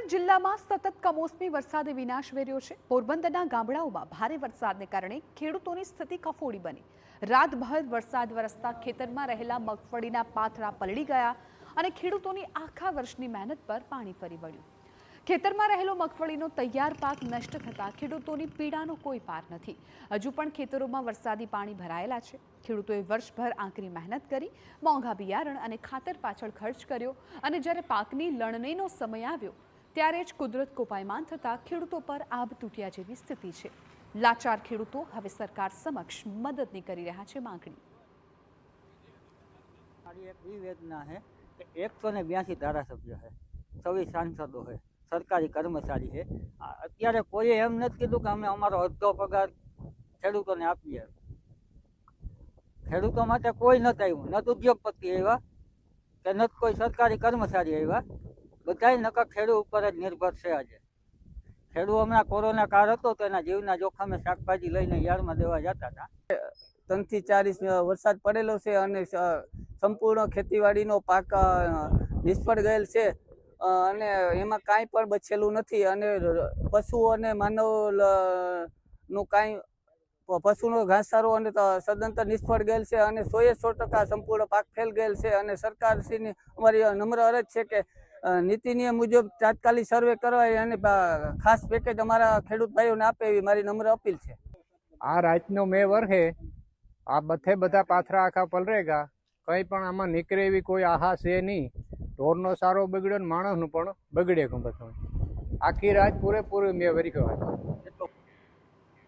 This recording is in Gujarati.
જૂનાગઢ જિલ્લામાં સતત કમોસમી વરસાદે વિનાશ વેર્યો છે। પોરબંદરના ગામડાઓમાં ભારે વરસાદને કારણે ખેડૂતોની સ્થિતિ કફોડી બની। રાતભર વરસાદ વરસતા ખેતરમાં રહેલા મગફળીના પાથરા પલળી ગયા અને ખેડૂતોની આખા વર્ષની મહેનત પર પાણી ફરી વળ્યું। ખેતરમાં રહેલો મગફળીનો તૈયાર પાક નષ્ટ થતા ખેડૂતોની પીડાનો કોઈ પાર નથી। હજુ પણ ખેતરોમાં વરસાદી પાણી ભરાયેલા છે। ખેડૂતોએ વર્ષભર આકરી મહેનત કરી, મોંઘા બિયારણ અને ખાતર પાછળ ખર્ચ કર્યો અને જ્યારે પાકની લણણીનો સમય આવ્યો ત્યારે જ કુદરત કોપાયમાન થતા ખેડૂતો પર આભ તૂટ્યા જેવી સ્થિતિ છે। લાચાર ખેડૂતો હવે સરકાર સમક્ષ મદદની કરી રહ્યા છે માંગણી। हमारी एक निवेदना है कि 182 धारासभ्य है, 26 सांसदों है, सरकारी कर्मचारी है। અત્યારે કોઈ એમ નથી કીધું કે અમે અમારો અડધો પગાર ખેડૂતોને આપીએ। ખેડૂતો માટે કોઈ નથી આવ્યું, ન ઉદ્યોગપતિ આવ્યા કે ન કોઈ સરકારી કર્મચારી આવ્યા। બધાય નકર ખેડૂત ઉપર જ નિર્ભર છે। આજે ખેડૂત હમણાં કોરોના કાળ હતો તો એના જીવના જોખમે શાકભાજી લઈને યાર્ડમાં દેવા જતા હતા। 3 થી 4 ઇંચ વરસાદ પડેલો છે અને સંપૂર્ણ ખેતીવાડીનો પાક નિષ્ફળ ગયેલ છે અને એમાં કાંઈ પણ બચેલું નથી અને પશુઓ અને માનવ નું કાંઈ પશુનો ઘાસચારો અને સદંતર નિષ્ફળ ગયેલ છે અને 100% સંપૂર્ણ પાક ફેલ ગયેલ છે અને સરકારશ્રીની અમારી નમ્ર અરજ છે કે નીતિ નિયમ મુજબ તાત્કાલિક સર્વે કરવાય અને ખાસ પેકેજ અમારા ખેડૂત ભાઈઓને આપે એવી મારી નમ્ર અપીલ છે। આ રાતનો મે વરહે આ બધા પાથરા આખા પલરેગા, કંઈ પણ આમાં નીકળે એવી કોઈ આહા છે નહીં। ઢોરનો સારો બગડ્યો ને માણસનું પણ બગડે બધું। આખી રાત પૂરેપૂરી મેં વરી કહેવાય।